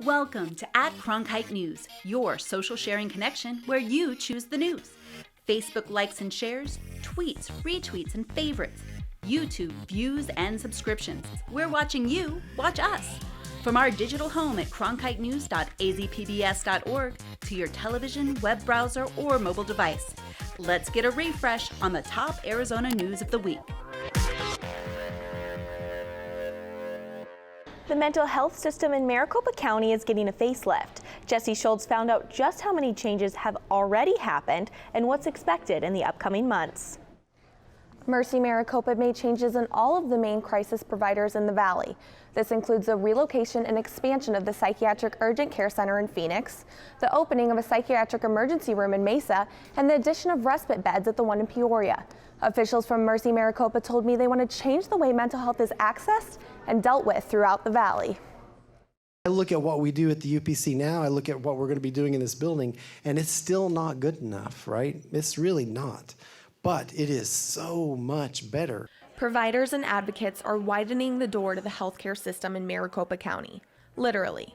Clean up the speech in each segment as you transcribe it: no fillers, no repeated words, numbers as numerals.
Welcome to @Cronkite News, your social sharing connection where you choose the news. Facebook likes and shares, tweets, retweets, and favorites. YouTube views and subscriptions. We're watching you watch us. From our digital home at cronkitenews.azpbs.org to your television, web browser, or mobile device. Let's get a refresh on the top Arizona news of the week. The mental health system in Maricopa County is getting a facelift. Jesse Schultz found out just how many changes have already happened and what's expected in the upcoming months. Mercy Maricopa made changes in all of the main crisis providers in the valley. This includes the relocation and expansion of the Psychiatric Urgent Care Center in Phoenix, the opening of a psychiatric emergency room in Mesa, and the addition of respite beds at the one in Peoria. Officials from Mercy Maricopa told me they want to change the way mental health is accessed and dealt with throughout the valley. I look at what we do at the UPC now, I look at what we're going to be doing in this building, and it's still not good enough, right? It's really not. But it is so much better. Providers and advocates are widening the door to the healthcare system in Maricopa County, literally.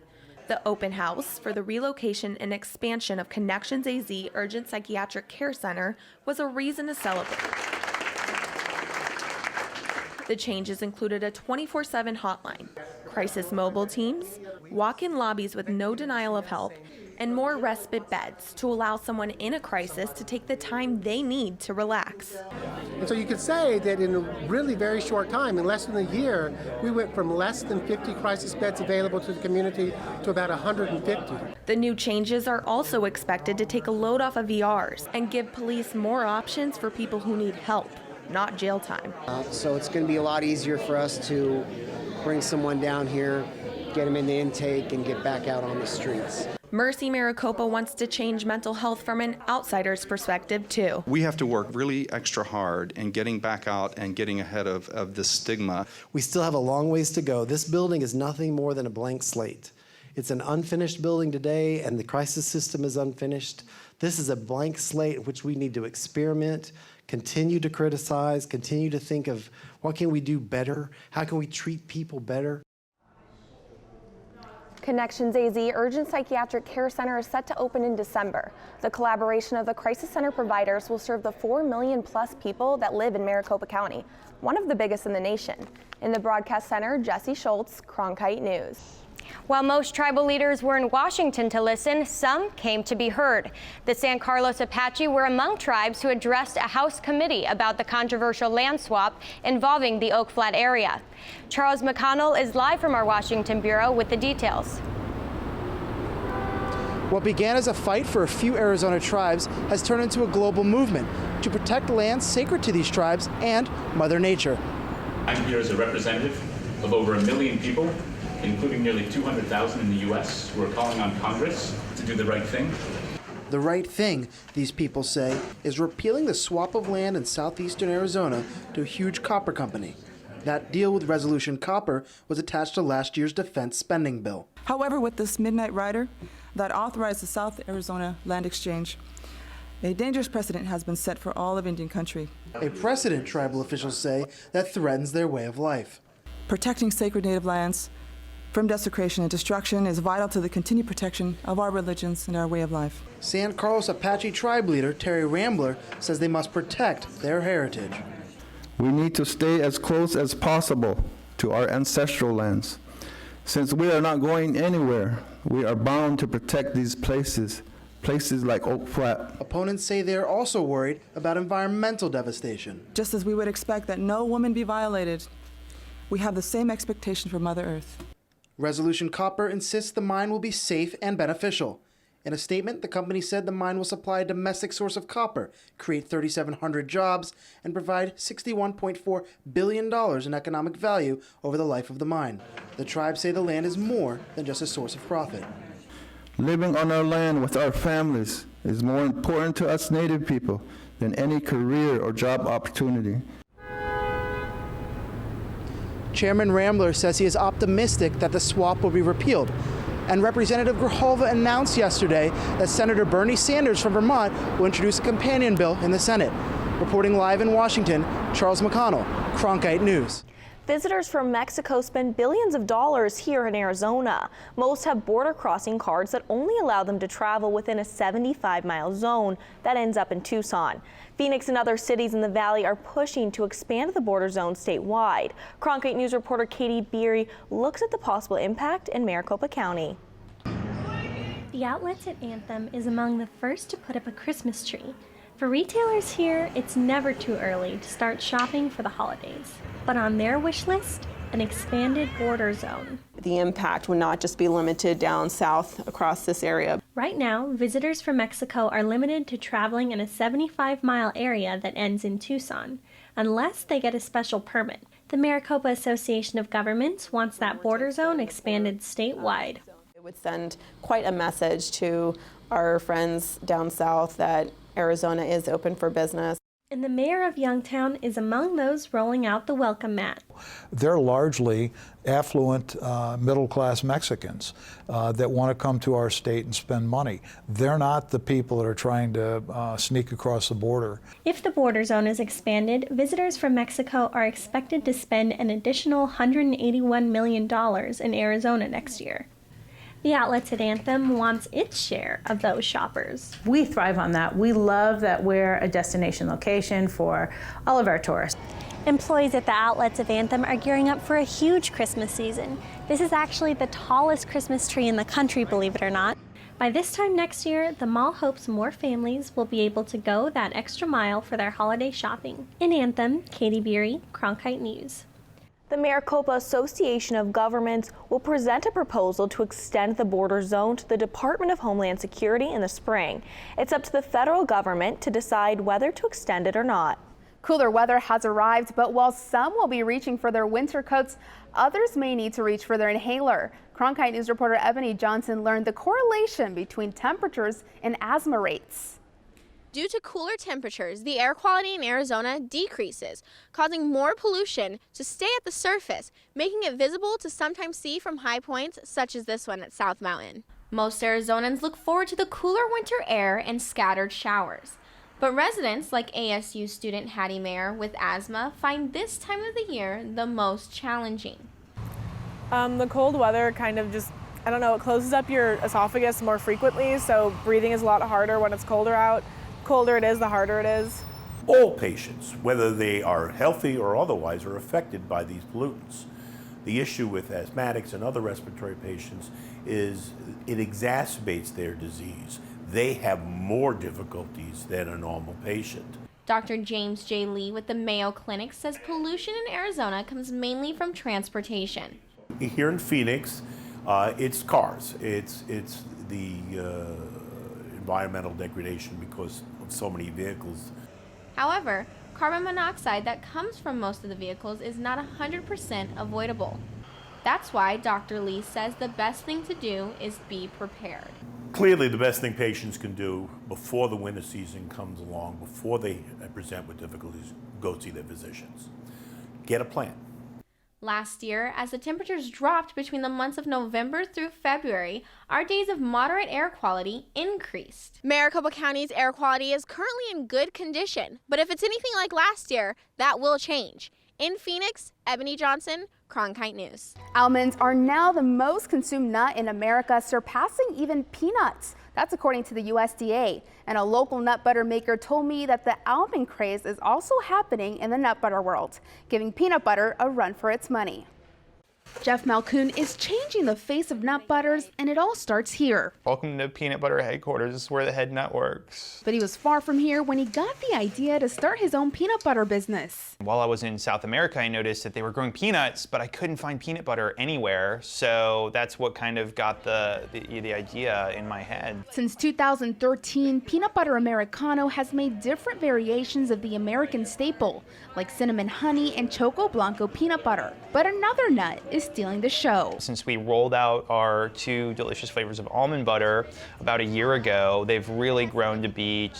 The open house for the relocation and expansion of Connections AZ Urgent Psychiatric Care Center was a reason to celebrate. The changes included a 24/7 hotline, crisis mobile teams, walk-in lobbies with no denial of help, and more respite beds to allow someone in a crisis to take the time they need to relax. And so you could say that in a really very short time, in less than a year, we went from less than 50 crisis beds available to the community to about 150. The new changes are also expected to take a load off of ERs and give police more options for people who need help, not jail time. So it's going to be a lot easier for us to bring someone down here, get them into intake, and get back out on the streets. Mercy Maricopa wants to change mental health from an outsider's perspective, too. We have to work really extra hard in getting back out and getting ahead of this stigma. We still have a long ways to go. This building is nothing more than a blank slate. It's an unfinished building today, and the crisis system is unfinished. This is a blank slate in which we need to experiment, continue to criticize, continue to think of what can we do better? How can we treat people better? Connections AZ Urgent Psychiatric Care Center is set to open in December. The collaboration of the crisis center providers will serve the 4 million plus people that live in Maricopa County, one of the biggest in the nation. In the broadcast center, Jesse Schultz, Cronkite News. While most tribal leaders were in Washington to listen, some came to be heard. The San Carlos Apache were among tribes who addressed a House committee about the controversial land swap involving the Oak Flat area. Charles McConnell is live from our Washington bureau with the details. What began as a fight for a few Arizona tribes has turned into a global movement to protect lands sacred to these tribes and Mother Nature. I'm here as a representative of over 1 million people, including nearly 200,000 in the U.S., who are calling on Congress to do the right thing. The right thing, these people say, is repealing the swap of land in southeastern Arizona to a huge copper company. That deal with Resolution Copper was attached to last year's defense spending bill. However, with this midnight rider that authorized the South Arizona Land Exchange, a dangerous precedent has been set for all of Indian country. A precedent, tribal officials say, that threatens their way of life. Protecting sacred native lands from desecration and destruction is vital to the continued protection of our religions and our way of life. San Carlos Apache tribe leader Terry Rambler says they must protect their heritage. We need to stay as close as possible to our ancestral lands. Since we are not going anywhere, we are bound to protect these places like Oak Flat. Opponents say they are also worried about environmental devastation. Just as we would expect that no woman be violated, we have the same expectation for Mother Earth. Resolution Copper insists the mine will be safe and beneficial. In a statement, the company said the mine will supply a domestic source of copper, create 3,700 jobs, and provide $61.4 billion in economic value over the life of the mine. The tribes say the land is more than just a source of profit. Living on our land with our families is more important to us Native people than any career or job opportunity. Chairman Rambler says he is optimistic that the swap will be repealed. And Representative Grijalva announced yesterday that Senator Bernie Sanders from Vermont will introduce a companion bill in the Senate. Reporting live in Washington, Charles McConnell, Cronkite News. Visitors from Mexico spend billions of dollars here in Arizona. Most have border crossing cards that only allow them to travel within a 75-mile zone that ends up in Tucson. Phoenix and other cities in the valley are pushing to expand the border zone statewide. Cronkite News reporter Katie Beery looks at the possible impact in Maricopa County. The Outlets at Anthem is among the first to put up a Christmas tree. For retailers here, it's never too early to start shopping for the holidays. But on their wish list, an expanded border zone. The impact would not just be limited down south across this area. Right now, visitors from Mexico are limited to traveling in a 75-mile area that ends in Tucson, unless they get a special permit. The Maricopa Association of Governments wants that border zone expanded statewide. It would send quite a message to our friends down south that Arizona is open for business. And the mayor of Youngtown is among those rolling out the welcome mat. They're largely affluent, middle-class Mexicans that want to come to our state and spend money. They're not the people that are trying to sneak across the border. If the border zone is expanded, visitors from Mexico are expected to spend an additional $181 million in Arizona next year. The Outlets at Anthem wants its share of those shoppers. We thrive on that. We love that we're a destination location for all of our tourists. Employees at the Outlets of Anthem are gearing up for a huge Christmas season. This is actually the tallest Christmas tree in the country, believe it or not. By this time next year, the mall hopes more families will be able to go that extra mile for their holiday shopping. In Anthem, Katie Beery, Cronkite News. The Maricopa Association of Governments will present a proposal to extend the border zone to the Department of Homeland Security in the spring. It's up to the federal government to decide whether to extend it or not. Cooler weather has arrived, but while some will be reaching for their winter coats, others may need to reach for their inhaler. Cronkite News reporter Ebony Johnson learned the correlation between temperatures and asthma rates. Due to cooler temperatures, the air quality in Arizona decreases, causing more pollution to stay at the surface, making it visible to sometimes see from high points such as this one at South Mountain. Most Arizonans look forward to the cooler winter air and scattered showers. But residents like ASU student Hattie Mayer with asthma find this time of the year the most challenging. The cold weather kind of just, I don't know, it closes up your esophagus more frequently, so breathing is a lot harder when it's colder out. Colder it is, the harder it is. All patients, whether they are healthy or otherwise, are affected by these pollutants. The issue with asthmatics and other respiratory patients is it exacerbates their disease. They have more difficulties than a normal patient. Dr. James J. Lee with the Mayo Clinic says pollution in Arizona comes mainly from transportation. Here in Phoenix, it's cars. It's the environmental degradation because of so many vehicles. However, carbon monoxide that comes from most of the vehicles is not 100% avoidable. That's why Dr. Lee says the best thing to do is be prepared. Clearly, the best thing patients can do before the winter season comes along, before they present with difficulties, go see their physicians. Get a plan. Last year, as the temperatures dropped between the months of November through February, our days of moderate air quality increased. Maricopa County's air quality is currently in good condition, but if it's anything like last year, that will change. In Phoenix, Ebony Johnson, Cronkite News. Almonds are now the most consumed nut in America, surpassing even peanuts. That's according to the USDA. And a local nut butter maker told me that the almond craze is also happening in the nut butter world, giving peanut butter a run for its money. Jeff Malcoon is changing the face of nut butters, and it all starts here. Welcome to Peanut Butter Headquarters. This is where the head nut works. But he was far from here when he got the idea to start his own peanut butter business. While I was in South America, I noticed that they were growing peanuts, but I couldn't find peanut butter anywhere. So that's what kind of got the idea in my head. Since 2013, Peanut Butter Americano has made different variations of the American staple, like cinnamon honey and Choco Blanco peanut butter. But another nut is stealing the show. Since we rolled out our 2 delicious flavors of almond butter about a year ago, they've really grown to be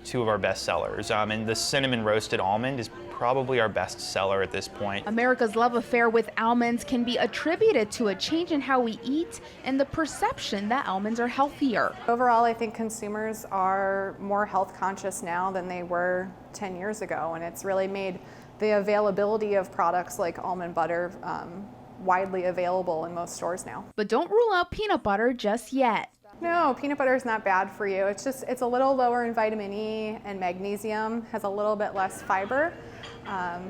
two of our best sellers. And the cinnamon roasted almond is probably our best seller at this point. America's love affair with almonds can be attributed to a change in how we eat and the perception that almonds are healthier. Overall, I think consumers are more health conscious now than they were 10 years ago, and it's really made the availability of products like almond butter widely available in most stores now. But don't rule out peanut butter just yet. No, peanut butter is not bad for you. It's a little lower in vitamin E and magnesium, has a little bit less fiber,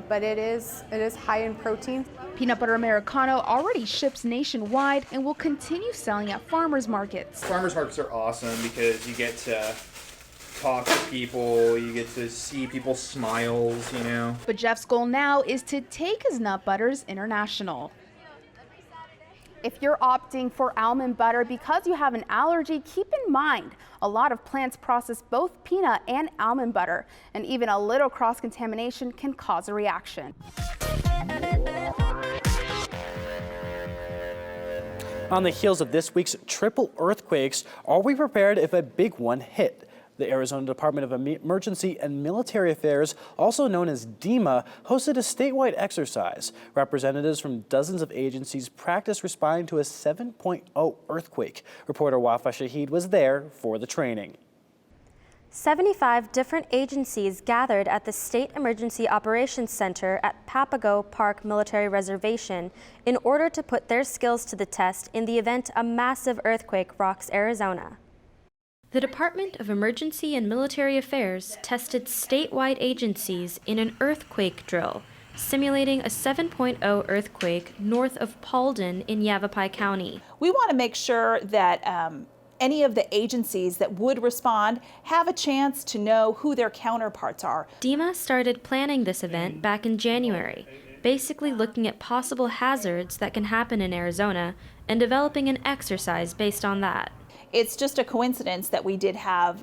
but it is high in protein. Peanut butter Americano already ships nationwide and will continue selling at farmers markets. Farmers markets are awesome because you get to talk to people, you get to see people's smiles, you know. But Jeff's goal now is to take his nut butters international. If you're opting for almond butter because you have an allergy, keep in mind a lot of plants process both peanut and almond butter, and even a little cross-contamination can cause a reaction. On the heels of this week's triple earthquakes, are we prepared if a big one hit? The Arizona Department of Emergency and Military Affairs, also known as DEMA, hosted a statewide exercise. Representatives from dozens of agencies practiced responding to a 7.0 earthquake. Reporter Wafa Shahid was there for the training. 75 different agencies gathered at the State Emergency Operations Center at Papago Park Military Reservation in order to put their skills to the test in the event a massive earthquake rocks Arizona. The Department of Emergency and Military Affairs tested statewide agencies in an earthquake drill, simulating a 7.0 earthquake north of Paulden in Yavapai County. We want to make sure that any of the agencies that would respond have a chance to know who their counterparts are. DEMA started planning this event back in January, basically looking at possible hazards that can happen in Arizona and developing an exercise based on that. It's just a coincidence that we did have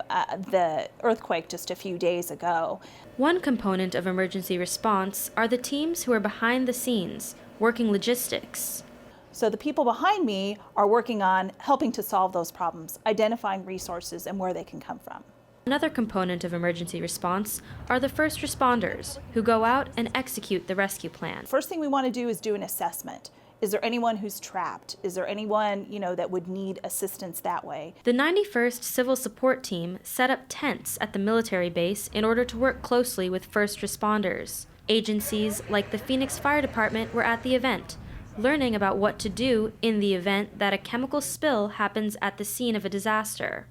the earthquake just a few days ago. One component of emergency response are the teams who are behind the scenes, working logistics. So the people behind me are working on helping to solve those problems, identifying resources and where they can come from. Another component of emergency response are the first responders, who go out and execute the rescue plan. First thing we want to do is do an assessment. Is there anyone who's trapped? Is there anyone, that would need assistance that way? The 91st Civil Support Team set up tents at the military base in order to work closely with first responders. Agencies like the Phoenix Fire Department were at the event, learning about what to do in the event that a chemical spill happens at the scene of a disaster.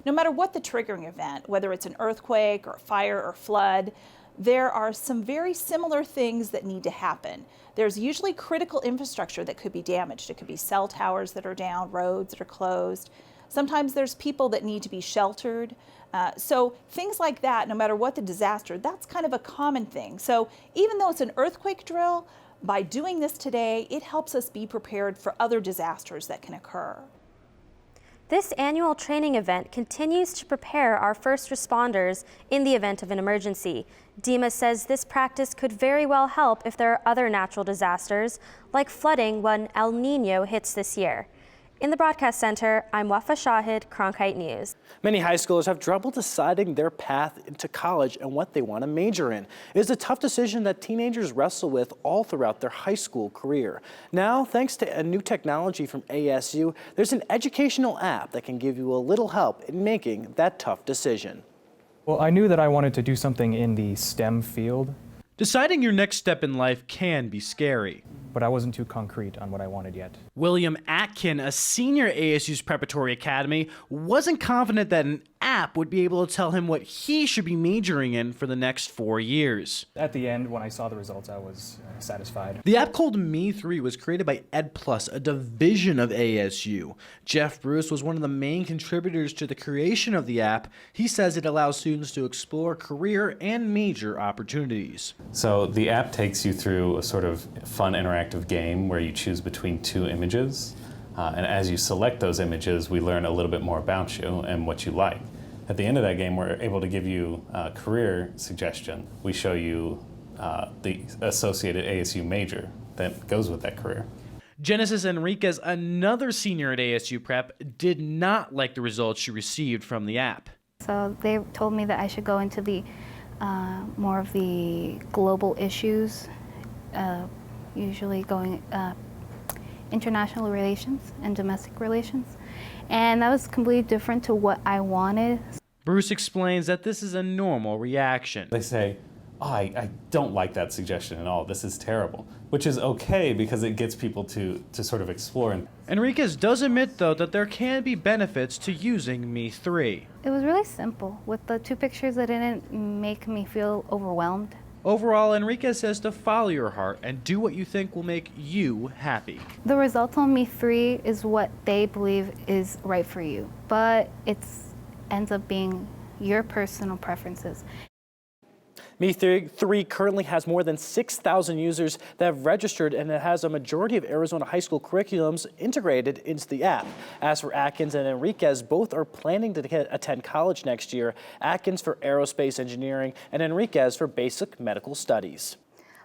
No matter what the triggering event, whether it's an earthquake or fire or flood, there are some very similar things that need to happen. There's usually critical infrastructure that could be damaged. It could be cell towers that are down, roads that are closed. Sometimes there's people that need to be sheltered. So things like that, no matter what the disaster, that's kind of a common thing. So even though it's an earthquake drill, by doing this today, it helps us be prepared for other disasters that can occur. This annual training event continues to prepare our first responders in the event of an emergency. DEMA says this practice could very well help if there are other natural disasters, like flooding when El Nino hits this year. In the Broadcast Center, I'm Wafa Shahid, Cronkite News. Many high schoolers have trouble deciding their path into college and what they want to major in. It is a tough decision that teenagers wrestle with all throughout their high school career. Now, thanks to a new technology from ASU, there's an educational app that can give you a little help in making that tough decision. Well, I knew that I wanted to do something in the STEM field. Deciding your next step in life can be scary. But I wasn't too concrete on what I wanted yet. William Atkin, a senior at ASU's Preparatory Academy, wasn't confident that an app would be able to tell him what he should be majoring in for the next 4 years. At the end, when I saw the results, I was satisfied. The app called Me3 was created by EdPlus, a division of ASU. Jeff Bruce was one of the main contributors to the creation of the app. He says it allows students to explore career and major opportunities. So the app takes you through a sort of fun interactive game where you choose between two images. And as you select those images, we learn a little bit more about you and what you like. At the end of that game, we're able to give you a career suggestion. We show you the associated ASU major that goes with that career. Genesis Enriquez, another senior at ASU Prep, did not like the results she received from the app. So they told me that I should go into the more of the global issues, usually going international relations and domestic relations. And that was completely different to what I wanted. Bruce explains that this is a normal reaction. They say, oh, I don't like that suggestion at all. This is terrible, which is okay because it gets people to sort of explore. Enriquez does admit, though, that there can be benefits to using Me3. It was really simple. With the 2 pictures, it didn't make me feel overwhelmed. Overall, Enriquez says to follow your heart and do what you think will make you happy. The result on Me3 is what they believe is right for you, but it ends up being your personal preferences. Me3 currently has more than 6,000 users that have registered, and it has a majority of Arizona high school curriculums integrated into the app. As for Atkins and Enriquez, both are planning to attend college next year. Atkins for aerospace engineering and Enriquez for basic medical studies.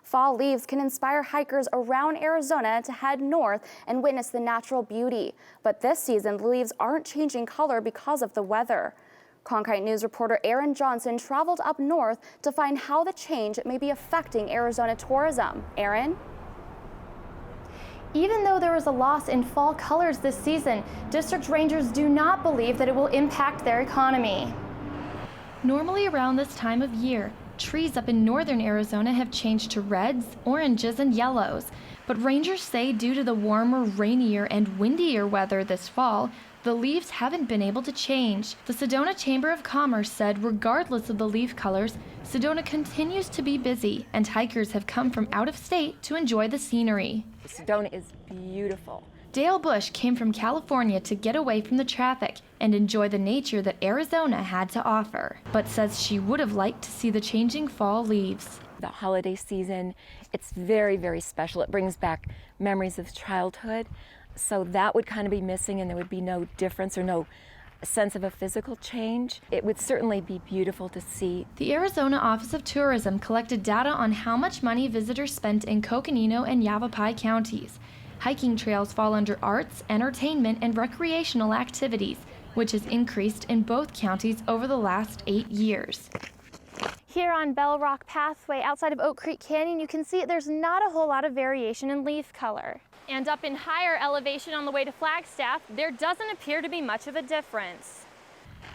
Fall leaves can inspire hikers around Arizona to head north and witness the natural beauty. But this season, the leaves aren't changing color because of the weather. Cronkite News reporter Aaron Johnson traveled up north to find how the change may be affecting Arizona tourism. Aaron? Even though there was a loss in fall colors this season, district rangers do not believe that it will impact their economy. Normally around this time of year, trees up in northern Arizona have changed to reds, oranges, and yellows. But rangers say due to the warmer, rainier, and windier weather this fall, the leaves haven't been able to change. The Sedona Chamber of Commerce said regardless of the leaf colors, Sedona continues to be busy, and hikers have come from out of state to enjoy the scenery. Sedona is beautiful. Dale Bush came from California to get away from the traffic and enjoy the nature that Arizona had to offer, but says she would have liked to see the changing fall leaves. The holiday season, it's very, very special. It brings back memories of childhood. So that would kind of be missing, and there would be no difference or no sense of a physical change. It would certainly be beautiful to see. The Arizona Office of Tourism collected data on how much money visitors spent in Coconino and Yavapai counties. Hiking trails fall under arts, entertainment, and recreational activities, which has increased in both counties over the last 8 years. Here on Bell Rock Pathway outside of Oak Creek Canyon, you can see there's not a whole lot of variation in leaf color. And up in higher elevation on the way to Flagstaff, there doesn't appear to be much of a difference.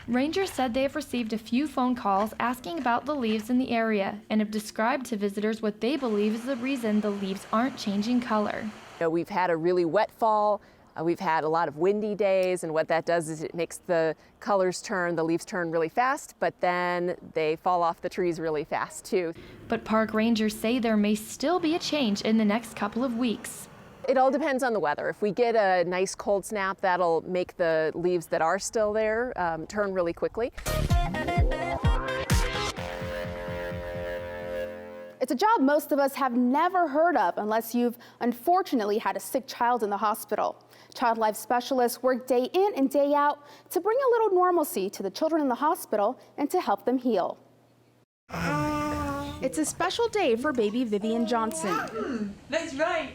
Rangers said they have received a few phone calls asking about the leaves in the area and have described to visitors what they believe is the reason the leaves aren't changing color. We've had a really wet fall. We've had a lot of windy days, and what that does is it makes the colors turn, the leaves turn really fast, but then they fall off the trees really fast too. But park rangers say there may still be a change in the next couple of weeks. It all depends on the weather. If we get a nice cold snap, that'll make the leaves that are still there turn really quickly. It's a job most of us have never heard of unless you've unfortunately had a sick child in the hospital. Child life specialists work day in and day out to bring a little normalcy to the children in the hospital and to help them heal. It's a special day for baby Vivian Johnson. That's right.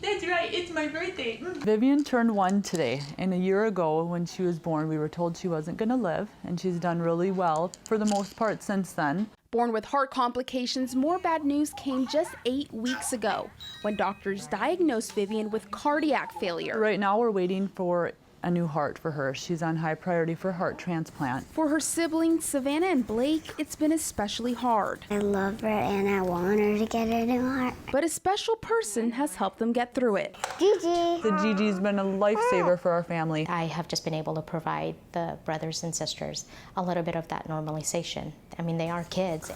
That's right, it's my birthday. Vivian turned 1 today, and a year ago when she was born, we were told she wasn't going to live, and she's done really well for the most part since then. Born with heart complications, more bad news came just 8 weeks ago when doctors diagnosed Vivian with cardiac failure. Right now we're waiting for a new heart for her. She's on high priority for heart transplant. For her siblings, Savannah and Blake, it's been especially hard. I love her and I want her to get a new heart. But a special person has helped them get through it. Gigi. The Gigi's been a lifesaver for our family. I have just been able to provide the brothers and sisters a little bit of that normalization. I mean, they are kids.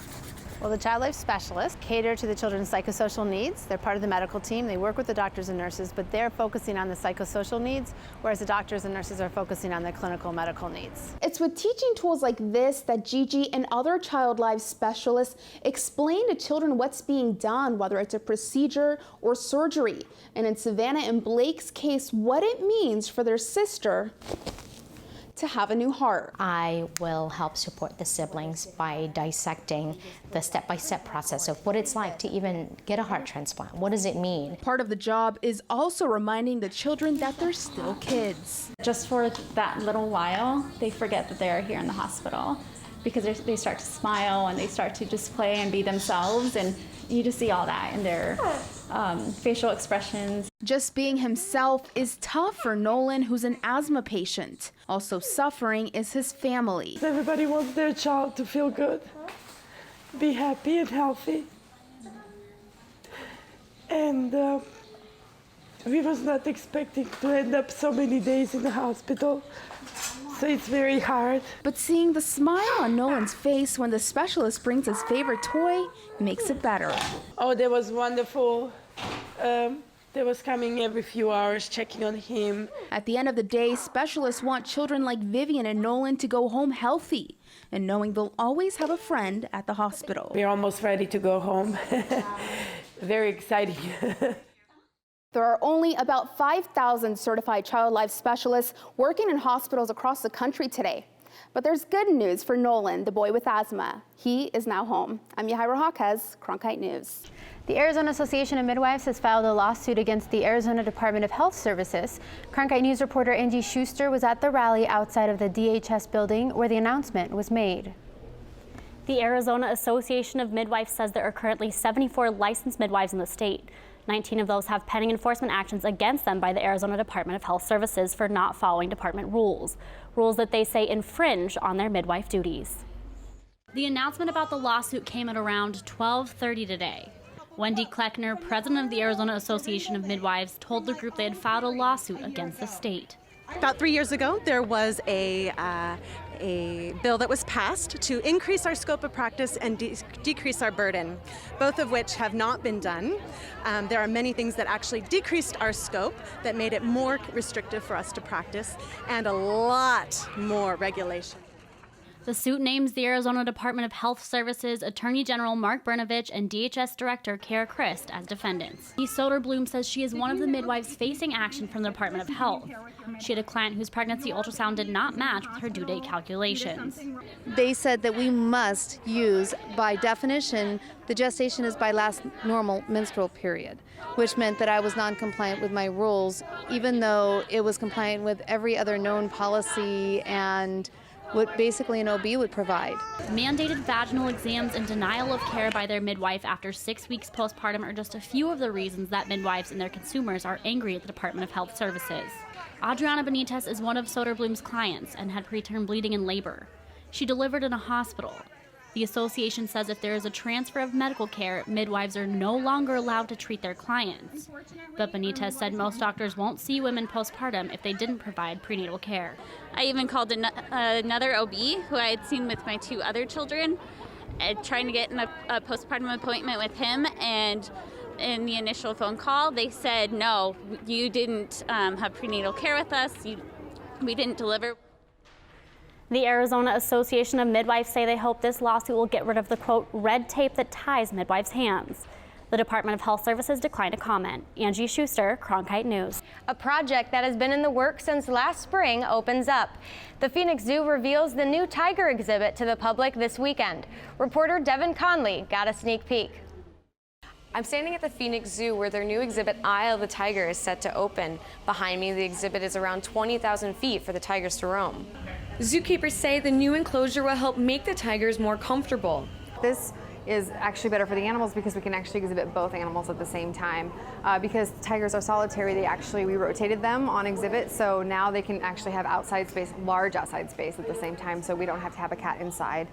Well, the child life specialists cater to the children's psychosocial needs. They're part of the medical team. They work with the doctors and nurses, but they're focusing on the psychosocial needs, whereas the doctors and nurses are focusing on the clinical medical needs. It's with teaching tools like this that Gigi and other child life specialists explain to children what's being done, whether it's a procedure or surgery. And in Savannah and Blake's case, what it means for their sister to have a new heart. I will help support the siblings by dissecting the step-by-step process of what it's like to even get a heart transplant. What does it mean? Part of the job is also reminding the children that they're still kids. Just for that little while, they forget that they're here in the hospital because they start to smile and they start to just play and be themselves, and you just see all that in their facial expressions. Just being himself is tough for Nolan, who's an asthma patient. Also suffering is his family. Everybody wants their child to feel good. be happy and healthy. And we was not expecting to end up so many days in the hospital. So it's very hard. But seeing the smile on Nolan's face when the specialist brings his favorite toy makes it better. Oh, that was wonderful. They was coming every few hours, checking on him. At the end of the day, specialists want children like Vivian and Nolan to go home healthy and knowing they'll always have a friend at the hospital. We're almost ready to go home. Very exciting. There are only about 5,000 certified child life specialists working in hospitals across the country today. But there's good news for Nolan, the boy with asthma. He is now home. I'm Yahaira Jaquez, Cronkite News. The Arizona Association of Midwives has filed a lawsuit against the Arizona Department of Health Services. Cronkite News reporter Angie Schuster was at the rally outside of the DHS building where the announcement was made. The Arizona Association of Midwives says there are currently 74 licensed midwives in the state. 19 of those have pending enforcement actions against them by the Arizona Department of Health Services for not following department rules that they say infringe on their midwife duties. The announcement about the lawsuit came at around 12:30 today. Wendy Kleckner, president of the Arizona Association of Midwives, told the group they had filed a lawsuit against the state. About 3 years ago, there was a bill that was passed to increase our scope of practice and decrease our burden, both of which have not been done. There are many things that actually decreased our scope that made it more restrictive for us to practice, and a lot more regulation. The suit names the Arizona Department of Health Services Attorney General Mark Brnovich and DHS Director Kara Christ as defendants. Lee Soderblom says she is one of the midwives facing action from the Department of Health. She had a client whose pregnancy ultrasound did not match with her due date calculations. They said that we must use, by definition, the gestation is by last normal menstrual period, which meant that I was non-compliant with my rules, even though it was compliant with every other known policy and what basically an OB would provide. Mandated vaginal exams and denial of care by their midwife after 6 weeks postpartum are just a few of the reasons that midwives and their consumers are angry at the Department of Health Services. Adriana Benitez is one of Soderblom's clients and had preterm bleeding and labor. She delivered in a hospital. The association says if there is a transfer of medical care, midwives are no longer allowed to treat their clients. But Benitez said most doctors won't see women postpartum if they didn't provide prenatal care. I even called another OB who I had seen with my 2 other children, trying to get a postpartum appointment with him, and in the initial phone call, they said, no, you didn't have prenatal care with us, we didn't deliver. The Arizona Association of Midwives say they hope this lawsuit will get rid of the, quote, red tape that ties midwives' hands. The Department of Health Services declined to comment. Angie Schuster, Cronkite News. A project that has been in the works since last spring opens up. The Phoenix Zoo reveals the new tiger exhibit to the public this weekend. Reporter Devin Conley got a sneak peek. I'm standing at the Phoenix Zoo where their new exhibit, Eye of the Tiger, is set to open. Behind me, the exhibit is around 20,000 feet for the tigers to roam. Zookeepers say the new enclosure will help make the tigers more comfortable. This is actually better for the animals because we can actually exhibit both animals at the same time. Because tigers are solitary, we rotated them on exhibit, so now they can actually have outside space, large outside space at the same time, so we don't have to have a cat inside.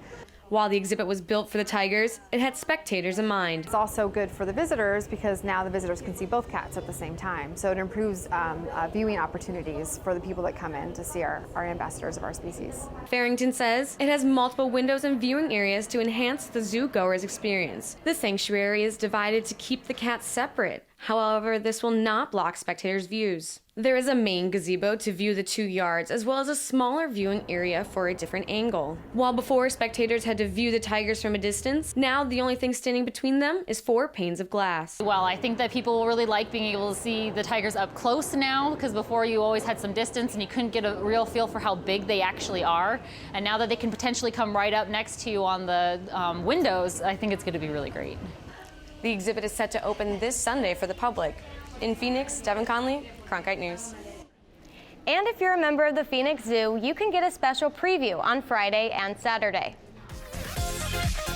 While the exhibit was built for the tigers, it had spectators in mind. It's also good for the visitors because now the visitors can see both cats at the same time. So it improves viewing opportunities for the people that come in to see our ambassadors of our species. Farrington says it has multiple windows and viewing areas to enhance the zoo-goers' experience. The sanctuary is divided to keep the cats separate. However, this will not block spectators' views. There is a main gazebo to view the 2 yards, as well as a smaller viewing area for a different angle. While before spectators had to view the tigers from a distance, now the only thing standing between them is 4 panes of glass. Well, I think that people will really like being able to see the tigers up close now, because before you always had some distance and you couldn't get a real feel for how big they actually are. And now that they can potentially come right up next to you on the windows, I think it's going to be really great. The exhibit is set to open this Sunday for the public. In Phoenix, Devin Conley, Cronkite News. And if you're a member of the Phoenix Zoo, you can get a special preview on Friday and Saturday.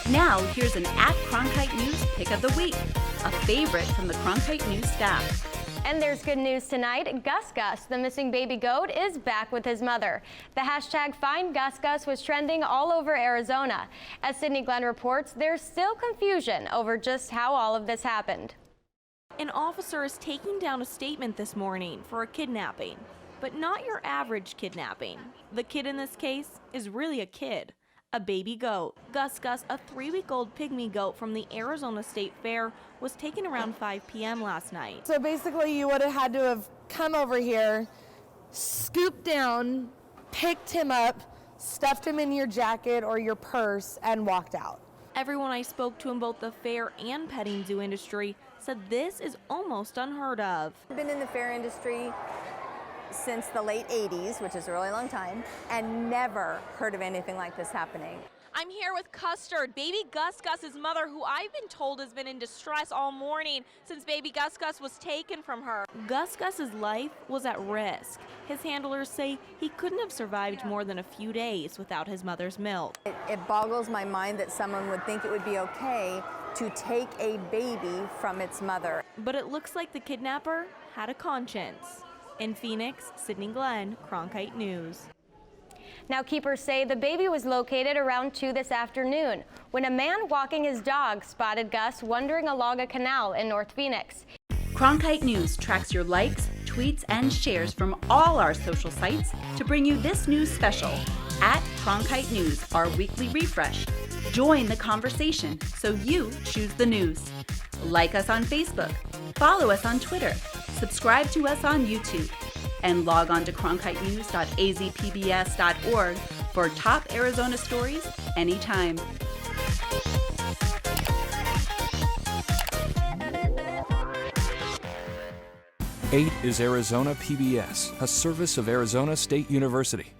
Now, here's an Cronkite News Pick of the Week, a favorite from the Cronkite News staff. And there's good news tonight. Gus Gus, the missing baby goat, is back with his mother. The hashtag #FindGusGus was trending all over Arizona. As Sydney Glenn reports, there's still confusion over just how all of this happened. An officer is taking down a statement this morning for a kidnapping, but not your average kidnapping. The kid in this case is really a kid, a baby goat. Gus Gus, a 3-week-old pygmy goat from the Arizona State Fair, was taken around 5 p.m. last night. So basically you would have had to have come over here, scooped down, picked him up, stuffed him in your jacket or your purse, and walked out. Everyone I spoke to in both the fair and petting zoo industry said this is almost unheard of. I've been in the fair industry since the late 80s, which is a really long time, and never heard of anything like this happening. I'm here with Custard, baby Gus Gus's mother, who I've been told has been in distress all morning since baby Gus Gus was taken from her. Gus Gus's life was at risk. His handlers say he couldn't have survived more than a few days without his mother's milk. It boggles my mind that someone would think it would be okay to take a baby from its mother. But it looks like the kidnapper had a conscience. In Phoenix, Sydney Glenn, Cronkite News. Now, keepers say the baby was located around 2 this afternoon when a man walking his dog spotted Gus wandering along a canal in North Phoenix. Cronkite News tracks your likes, tweets, and shares from all our social sites to bring you this news special at Cronkite News, our weekly refresh. Join the conversation so you choose the news. Like us on Facebook, follow us on Twitter, subscribe to us on YouTube, and log on to cronkitenews.azpbs.org for top Arizona stories anytime. 8 is Arizona PBS, a service of Arizona State University.